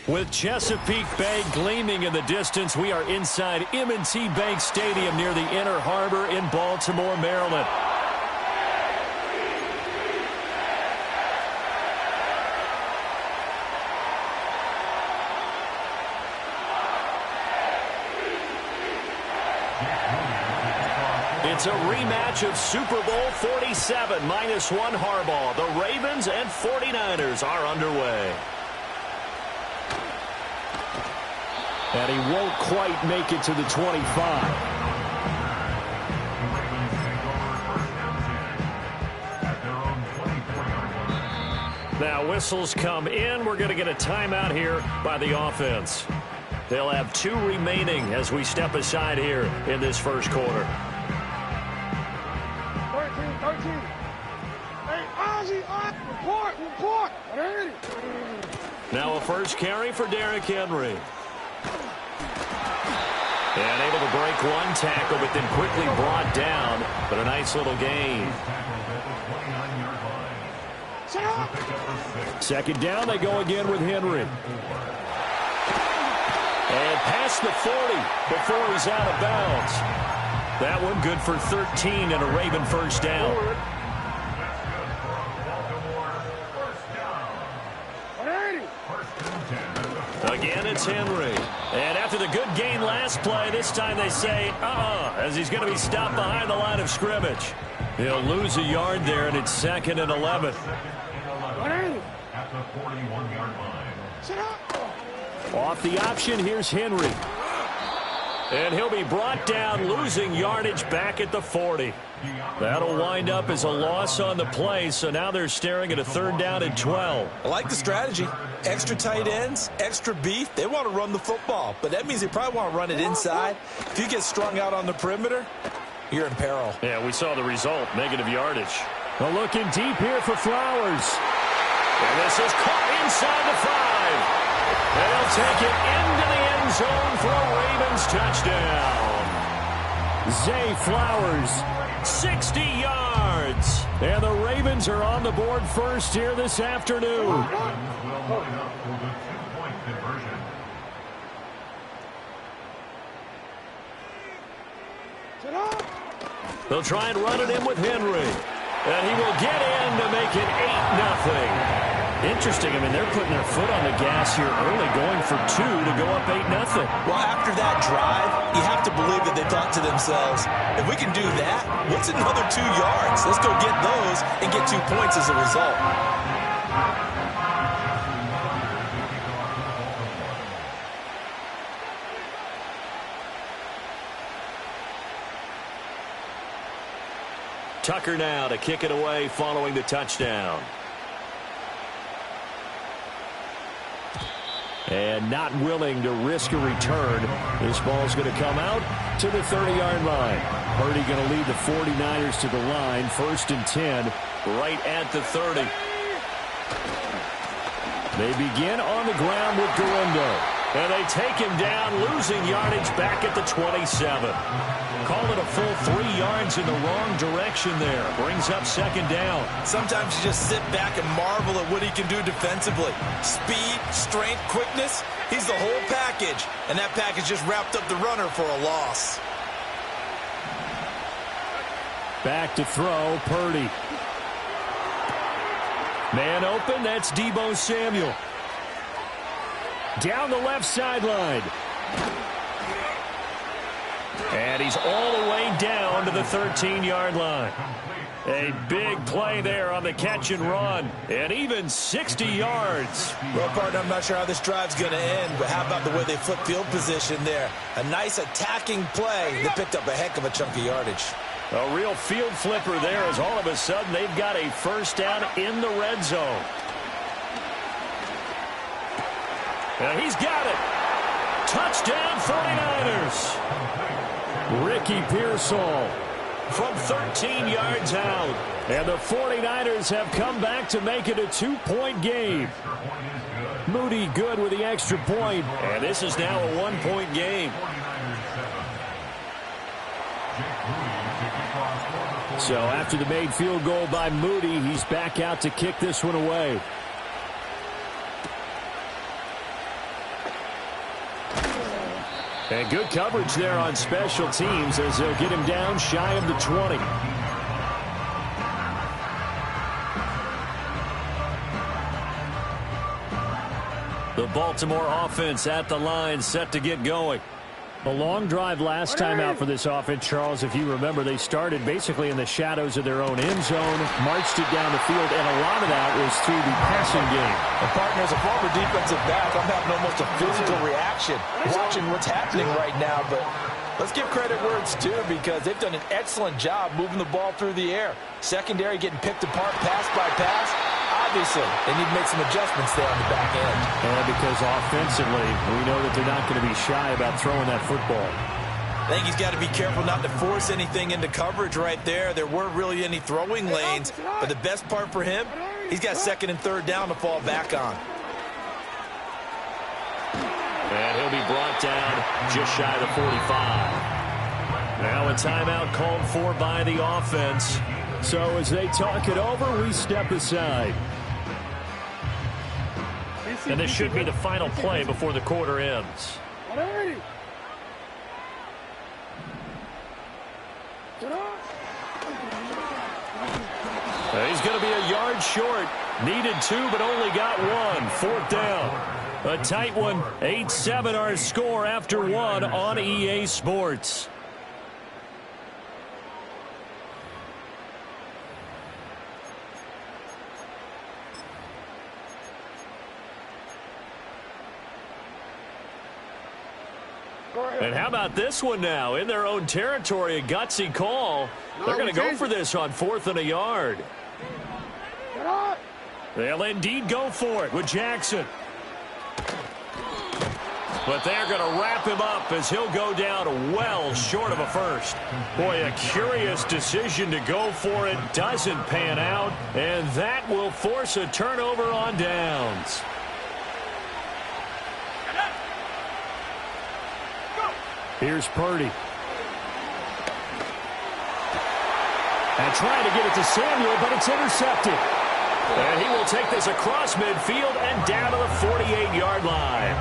With Chesapeake Bay gleaming in the distance, we are inside M&T Bank Stadium near the Inner Harbor in Baltimore, Maryland. It's a rematch of Super Bowl 47, -1 Harbaugh. The Ravens and 49ers are underway. And he won't quite make it to the 25. Now whistles come in. We're going to get a timeout here by the offense. They'll have 2 remaining as we step aside here in this first quarter. 13. Hey, Ozzie, report. Now a first carry for Derrick Henry. And able to break one tackle, but then quickly brought down. But a nice little gain. Second down, they go again with Henry. And past the 40 before he's out of bounds. That one good for 13 and a Raven first down. Again, it's Henry. And after the good gain last play, this time they say, as he's going to be stopped behind the line of scrimmage. He'll lose a yard there, and it's 2nd and 11. At the 41-yard line. Off the option, here's Henry. And he'll be brought down, losing yardage back at the 40. That'll wind up as a loss on the play, so now they're staring at a 3rd down and 12. I like the strategy. Extra tight ends, extra beef. They want to run the football, but that means they probably want to run it inside. If you get strung out on the perimeter, you're in peril. Yeah, we saw the result, negative yardage. Well, looking deep here for Flowers. And this is caught inside the 5. And they'll take it into the end zone for a Ravens touchdown. Zay Flowers, 60 yards. And the Ravens are on the board first here this afternoon. They'll try and run it in with Henry. And he will get in to make it 8-0. Interesting. I mean, they're putting their foot on the gas here early, going for 2 to go up 8-0. Well, after that drive, you have to believe that they thought to themselves, if we can do that, what's another 2 yards? Let's go get those and get 2 points as a result. Tucker now to kick it away following the touchdown. And not willing to risk a return. This ball's going to come out to the 30-yard line. Purdy going to lead the 49ers to the line. 1st and 10, right at the 30. They begin on the ground with Galindo. And they take him down, losing yardage back at the 27. Call it a full 3 yards in the wrong direction there. Brings up 2nd down. Sometimes you just sit back and marvel at what he can do defensively. Speed, strength, quickness. He's the whole package. And that package just wrapped up the runner for a loss. Back to throw, Purdy. Man open, that's Deebo Samuel. Down the left sideline. And he's all the way down to the 13-yard line. A big play there on the catch and run. And even 60 yards. Well, partner, I'm not sure how this drive's going to end, but how about the way they flip field position there? A nice attacking play that picked up a heck of a chunk of yardage. A real field flipper there as all of a sudden they've got a first down in the red zone. And he's got it. Touchdown 49ers. Ricky Pearsall from 13 yards out. And the 49ers have come back to make it a 2-point game. Moody good with the extra point. And this is now a 1-point game. So after the made field goal by Moody, he's back out to kick this one away. And good coverage there on special teams as they'll get him down shy of the 20. The Baltimore offense at the line, set to get going. A long drive last time out for this offense, Charles. If you remember, they started basically in the shadows of their own end zone, marched it down the field, and a lot of that was through the passing game. And partner, as a former defensive back, I'm having almost a physical reaction watching what's happening right now. But let's give credit where it's due, because they've done an excellent job moving the ball through the air. Secondary getting picked apart pass by pass. Obviously, they need to make some adjustments there on the back end. And because offensively, we know that they're not going to be shy about throwing that football. I think he's got to be careful not to force anything into coverage right there. There weren't really any throwing lanes, but the best part for him, he's got second and third down to fall back on. And he'll be brought down just shy of the 45. Now a timeout called for by the offense. So as they talk it over, we step aside. And this should be the final play before the quarter ends. He's going to be a yard short. Needed 2, but only got 1. Fourth down. A tight one. 8-7 our score after 1 on EA Sports. And how about this one now? In their own territory, a gutsy call. They're going to go for this on 4th and a yard. They'll indeed go for it with Jackson. But they're going to wrap him up as he'll go down well short of a first. Boy, a curious decision to go for it. Doesn't pan out. And that will force a turnover on downs. Here's Purdy. And trying to get it to Samuel, but it's intercepted. And he will take this across midfield and down to the 48-yard line.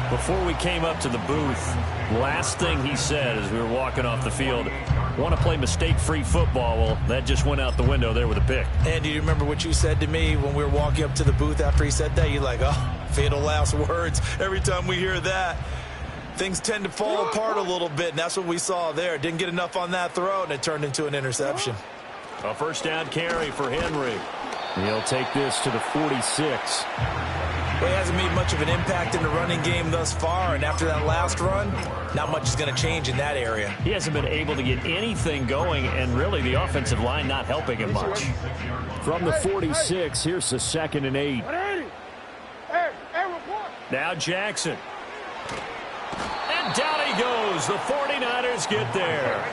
Before we came up to the booth, last thing he said as we were walking off the field, want to play mistake-free football. Well, that just went out the window there with a pick. And do you remember what you said to me when we were walking up to the booth after he said that? You're like, oh, fatal last words. Every time we hear that, things tend to fall apart a little bit, and that's what we saw there. Didn't get enough on that throw, and it turned into an interception. A first down carry for Henry. He'll take this to the 46. Well, he hasn't made much of an impact in the running game thus far, and after that last run, not much is going to change in that area. He hasn't been able to get anything going, and really the offensive line not helping him much. From the 46, here's the 2nd and 8. Now Jackson. And down he goes. The 49ers get there.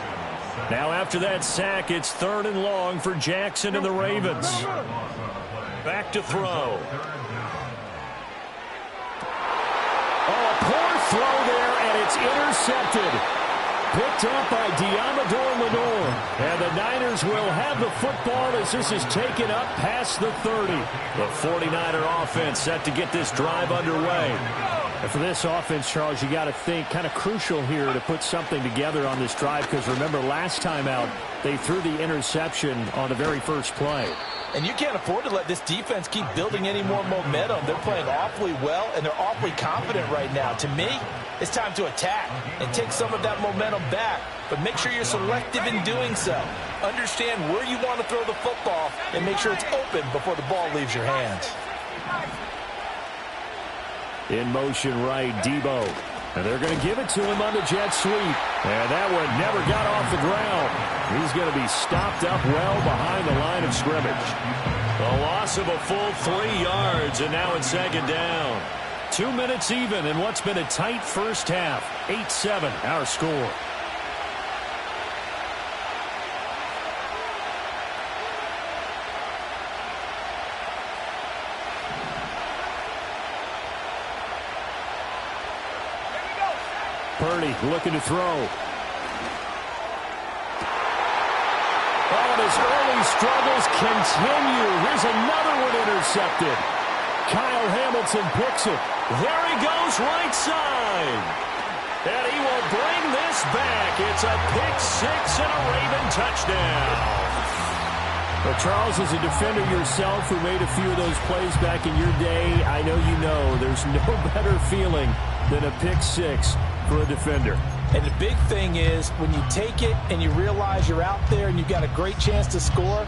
Now after that sack, it's 3rd and long for Jackson and the Ravens. Back to throw. Oh, a poor throw there, and it's intercepted. Picked up by Diamador Lenore. And the Niners will have the football as this is taken up past the 30. The 49er offense set to get this drive underway. And for this offense, Charles, you got to think kind of crucial here to put something together on this drive, because remember last time out they threw the interception on the very first play. And you can't afford to let this defense keep building any more momentum. They're playing awfully well, and they're awfully confident right now. To me, it's time to attack and take some of that momentum back, but make sure you're selective in doing so. Understand where you want to throw the football and make sure it's open before the ball leaves your hands. In motion right, Debo. And they're going to give it to him on the jet sweep. And that one never got off the ground. He's going to be stopped up well behind the line of scrimmage. A loss of a full 3 yards, and now it's 2nd down. 2 minutes even in what's been a tight first half. 8-7 our score. Purdy looking to throw. Oh, and his early struggles continue. Here's another one intercepted. Kyle Hamilton picks it. There he goes, right side. And he will bring this back. It's a pick six and a Raven touchdown. Well, Charles, as a defender yourself who made a few of those plays back in your day, I know you know there's no better feeling than a pick six for a defender. And the big thing is when you take it and you realize you're out there and you've got a great chance to score,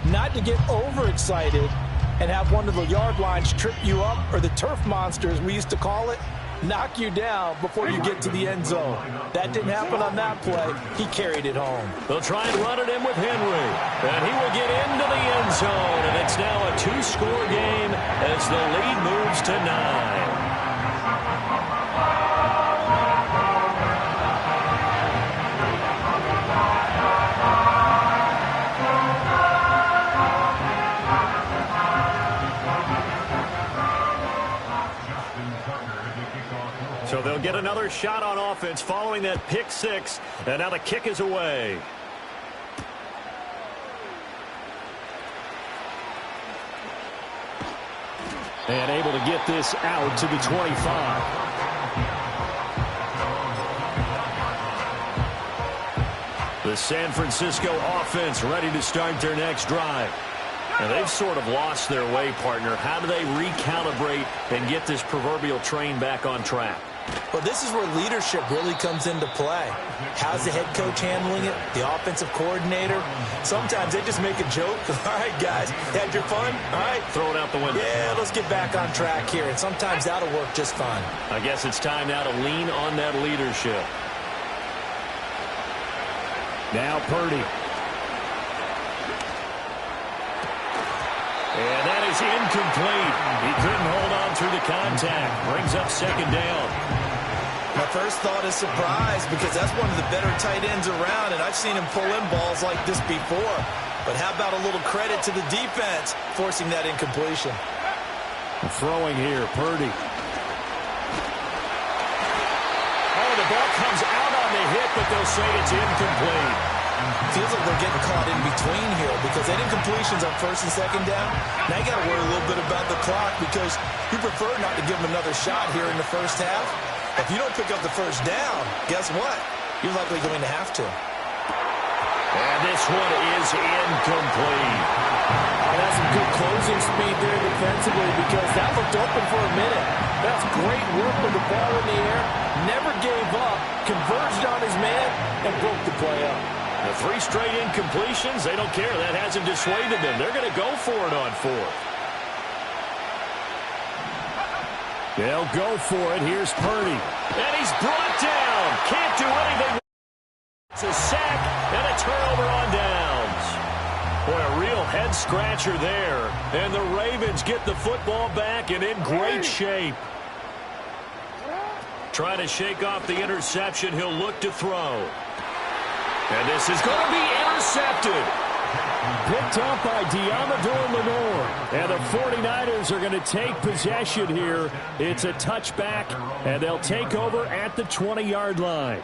not to get overexcited and have one of the yard lines trip you up, or the turf monster, as we used to call it, knock you down before you get to the end zone. That didn't happen on that play. He carried it home. They'll try and run it in with Henry. And he will get into the end zone. And it's now a two-score game as the lead moves to 9. So they'll get another shot on offense following that pick six. And now the kick is away. And able to get this out to the 25. The San Francisco offense ready to start their next drive. And they've sort of lost their way, partner. How do they recalibrate and get this proverbial train back on track? Well, this is where leadership really comes into play. How's the head coach handling it? The offensive coordinator? Sometimes they just make a joke. All right, guys, had your fun? All right. Throw it out the window. Yeah, let's get back on track here. And sometimes that'll work just fine. I guess it's time now to lean on that leadership. Now Purdy. And that is incomplete. He couldn't hold on through the contact. Brings up second down. My first thought is surprise, because that's one of the better tight ends around, and I've seen him pull in balls like this before. But how about a little credit to the defense forcing that incompletion? Throwing here, Purdy. Oh, the ball comes out on the hit, but they'll say it's incomplete. Feels like they're getting caught in between here, because that incompletion's on first and second down. Now you got to worry a little bit about the clock, because you prefer not to give them another shot here in the first half. If you don't pick up the first down, guess what? You're likely going to have to. And this one is incomplete. Oh, that's some good closing speed there defensively, because that looked open for a minute. That's great work with the ball in the air. Never gave up, converged on his man, and broke the play up. The 3 straight incompletions, they don't care. That hasn't dissuaded them. They're going to go for it on 4th. They'll go for it. Here's Purdy. And he's brought down. Can't do anything. It's a sack and a turnover on downs. Boy, a real head-scratcher there. And the Ravens get the football back and in great shape. Trying to shake off the interception. He'll look to throw. And this is going to be intercepted. Picked up by Diamador Lenore. And the 49ers are going to take possession here. It's a touchback, and they'll take over at the 20-yard line.